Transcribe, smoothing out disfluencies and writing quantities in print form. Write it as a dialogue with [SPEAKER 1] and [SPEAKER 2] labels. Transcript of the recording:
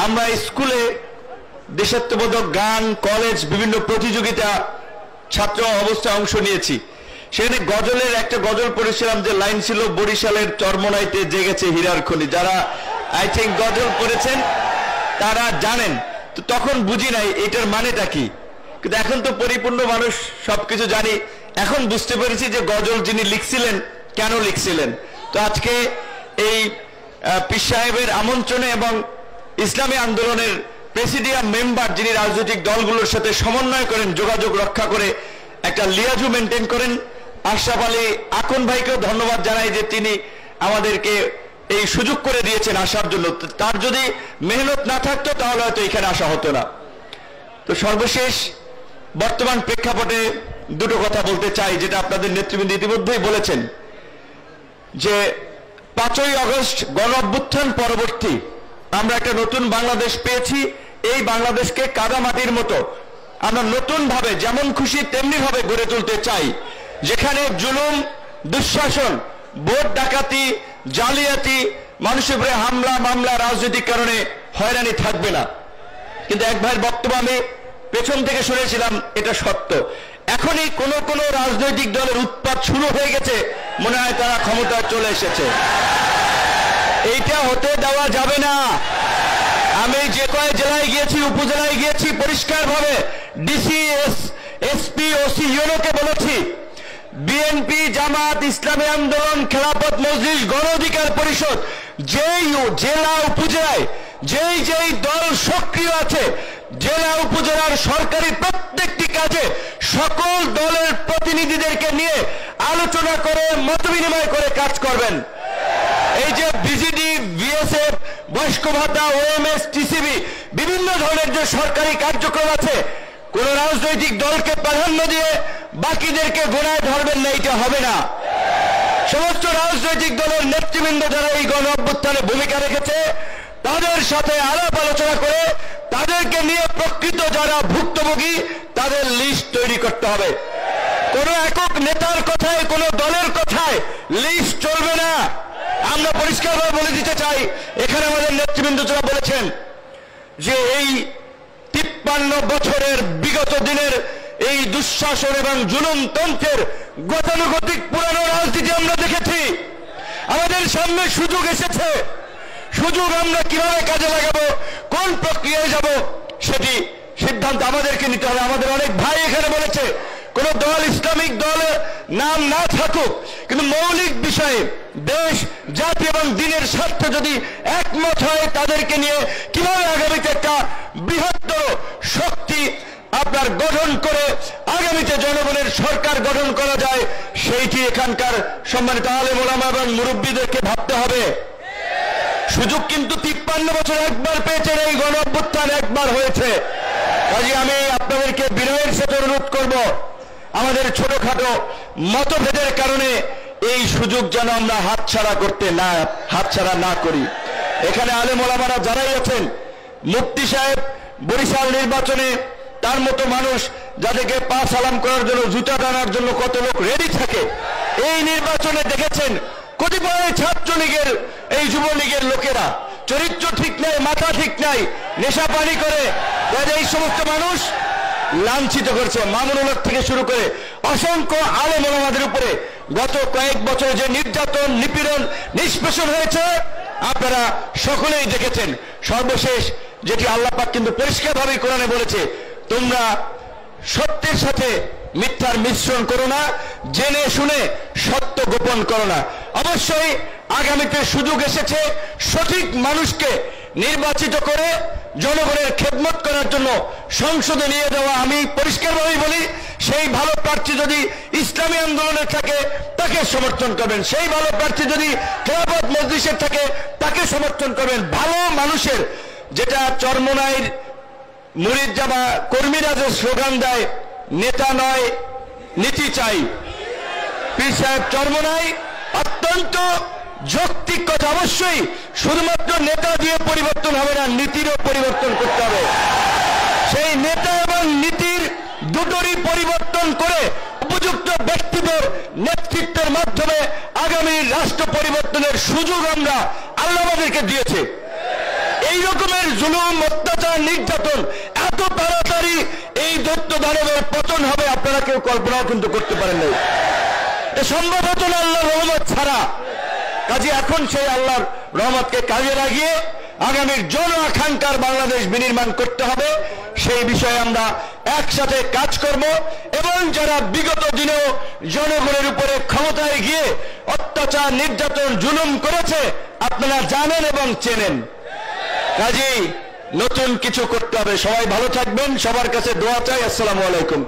[SPEAKER 1] আমরা স্কুলে দেশাত্মবোধক গান, কলেজ, বিভিন্ন প্রতিযোগিতা ছাত্র অবস্থায় অংশ নিয়েছি। সেখানে গজলের একটা গজল পড়েছিলাম, যে লাইন ছিল, বরিশালের চরমনাইতে জেগেছে হীরার খনি। যারা আই থিঙ্ক গজল পড়েছেন তারা জানেন। তো তখন বুঝি নাই এটার মানেটা কি, কিন্তু এখন তো পরিপূর্ণ মানুষ সবকিছু জানি। এখন বুঝতে পেরেছি যে গজল যিনি লিখছিলেন কেন লিখছিলেন। তো আজকে এই পীর সাহেবের আমন্ত্রণে এবং ইসলামী আন্দোলনের প্রেসিডিয়াম মেম্বার, যিনি রাজনৈতিক দলগুলোর সাথে সমন্বয় করেন, যোগাযোগ রক্ষা করে একটা লিয়াজু মেনটেন করেন, আশরাফ আলী আকন ভাইকেও ধন্যবাদ জানাই যে তিনি আমাদেরকে এই সুযোগ করে দিয়েছেন আসার জন্য। তার যদি মেহনত না থাকতো তাহলে হয়তো এখানে আসা হতো না। তো সর্বশেষ বর্তমান প্রেক্ষাপটে দুটো কথা বলতে চাই, যেটা আপনাদের নেতৃবৃন্দ ইতিমধ্যেই বলেছেন, যে 5ই আগস্ট গণ অভ্যুত্থান পরবর্তী আমরা একটা নতুন বাংলাদেশ পেয়েছি। এই বাংলাদেশকে কাদামাটির মতো আমরা নতুন ভাবে যেমন খুশি তেমনি ভাবে গড়ে তুলতে চাই, যেখানে জুলুম, দুঃশাসন, ভোট ডাকাতি, জালিয়াতি, মানুষের উপরে হামলা মামলা, রাজনৈতিক কারণে হয়রানি থাকবে না। কিন্তু এক ভাইয়ের বক্তব্য আমি পেছন থেকে শুনেছিলাম, এটা সত্য। এখনই কোন কোন রাজনৈতিক দলের উৎপাত শুরু হয়ে গেছে, মনে হয় তারা ক্ষমতায় চলে এসেছে। এইটা হতে দেওয়া যাবে না। আমি যে কয় জেলায় গিয়েছি, উপজেলায় গিয়েছি, পরিষ্কারভাবে ডিসি, এসপি, ওসি, ইউনোকে বলেছি, বিএনপি, জামাত, ইসলামী আন্দোলন, খেলাফত মজলিস, গণ অধিকার পরিষদ, যেই জেলা উপজেলায় যেই দল সক্রিয় আছে, জেলা উপজেলার সরকারি প্রত্যেকটি কাজে সকল দলের প্রতিনিধিদেরকে নিয়ে আলোচনা করে মত বিনিময় করে কাজ করবেন। এই যে বিজিডি, বিএসএফ, বয়স্ক ভাতা, ওএমএস, টিসিবি, বিভিন্ন ধরনের যে সরকারি কার্যক্রম আছে, কোন রাজনৈতিক দলকে প্রাধান্য দিয়ে বাকিদেরকে গোনায় ধরবেন না, এটা হবে না। সমস্ত রাজনৈতিক দলের নেতৃবৃন্দ যারা এই গণ অভ্যুত্থানে ভূমিকা রেখেছে, তাদের সাথে আলাপ আলোচনা করে তাদেরকে নিয়ে প্রকৃত যারা ভুক্তভোগী তাদের লিস্ট তৈরি করতে হবে। কোন একক নেতার কথায়, কোন দলের কথায় লিস্ট চলবে না। আমরা পরিষ্কারভাবে বলে দিতে চাই, এখানে আমাদের নেতৃবৃন্দ যারা বলেছেন যে এই 53 বছরের বিগত দিনের এই দুঃশাসন এবং জুলুমতন্ত্রের গতানুগতিক পুরানো রাজনীতি আমরা দেখেছি। আমাদের সামনে সুযোগ এসেছে, সুযোগ আমরা কিভাবে কাজে লাগাবো, কোন প্রক্রিয়ায় যাব, সেটি সিদ্ধান্ত আমাদেরকে নিতে হবে। আমাদের অনেক ভাই এখানে বলেছে কোন দল, ইসলামিক দলের নাম না থাকুক, কিন্তু মৌলিক বিষয়ে দেশ, জাতি এবং দিনের স্বার্থে যদি একমত হয়, তাদেরকে নিয়ে কিভাবে আগামীতে একটা বৃহত্তর শক্তি আপনার গঠন করে আগামীতে জনগণের সরকার গঠন করা যায়, সেইটি এখানকার সম্মানিত আলেম ওলামা এবং মুরব্বীদেরকে ভাবতে হবে। সুযোগ কিন্তু 53 বছর একবার পেয়েছেন, এই গণ অভ্যুত্থান একবার হয়েছে। কাজে আমি আপনাদেরকে বিনয়ের সাথে অনুরোধ করব, আমাদের ছোটখাটো মতভেদের কারণে এই সুযোগ যেন আমরা হাতছাড়া না করি। এখানে আলেম ওলামারা যারাই আছেন, মুফতি সাহেব বরিশাল নির্বাচনে তার মতো মানুষ যাদেরকে পা সালাম করার জন্য, জুতা টানার জন্য কত লোক রেডি থাকে, এই নির্বাচনে দেখেছেন কতিপয় ছাত্রলীগের, এই যুবলীগের লোকেরা চরিত্র ঠিক নাই, মাথা ঠিক নাই, নেশা পানি করে এই সমস্ত মানুষ লাঞ্ছিত করছে। মামুনুল হক থেকে শুরু করে অসংখ্য আলেম ওলামাদের উপরে গত কয়েক বছরে যে নির্যাতন, নিপীড়ন, নিষ্পেষণ হয়েছে আপনারা সকলেই দেখেছেন। সর্বশেষ যেটি আল্লাহ পাক কিন্তু পরিষ্কারভাবে কোরআনে বলেছে, তোমরা সত্যের সাথে মিথ্যার মিশ্রণ করো না, জেনে শুনে সত্য গোপন করো না। অবশ্যই আগামীতে সুযোগ এসেছে সঠিক মানুষকে নির্বাচিত করে জনগণের খেদমত করার জন্য সংসদে নিয়ে যাওয়া। আমি পরিষ্কারভাবেই বলি, সেই ভালো প্রার্থী যদি ইসলামী আন্দোলনের থাকে তাকে সমর্থন করবেন, সেই ভালো প্রার্থী যদি খেলাফত মজলিসের থাকে তাকে সমর্থন করবেন। ভালো মানুষের, যেটা চরমোনাইর মুরিদ জামা কর্মীরা যে স্লোগান দেয়, নেতা নয় নীতি চাই, পীর সাহেব চরমোনাই অত্যন্ত যৌক্তিক কথা। অবশ্যই শুধুমাত্র নেতা দিয়ে পরিবর্তন হবে না, নীতিরও পরিবর্তন করতে হবে। সেই নেতা এবং নীতির দুটোরই পরিবর্তন করে উপযুক্ত ব্যক্তিদের নেতৃত্বের মাধ্যমে আগামী রাষ্ট্র পরিবর্তনের সুযোগ আমরা আল্লাহ আমাদেরকে দিয়েছে। এই রকমের জুলুম, অত্যাচার, নির্যাতন এত তাড়াতাড়ি এই দৈত্য দানবের পতন হবে আপনারা কেউ কল্পনাও কিন্তু করতে পারেন নাই। এ সম্ভব হতো না আল্লাহর রহমত ছাড়া। কাজে এখন সেই আল্লাহর রহমতকে কাজে লাগিয়ে আগামীর জন আকাঙ্ক্ষার বাংলাদেশ বিনির্মাণ করতে হবে। সেই বিষয়ে আমরা একসাথে কাজ করব এবং যারা বিগত দিনেও জনগণের উপরে ক্ষমতায় গিয়ে অত্যাচার, নির্যাতন, জুলুম করেছে আপনারা জানেন এবং চেনেন। কাজেই নতুন কিছু করতে হবে। সবাই ভালো থাকবেন, সবার কাছে দোয়া চাই। আসসালামু আলাইকুম।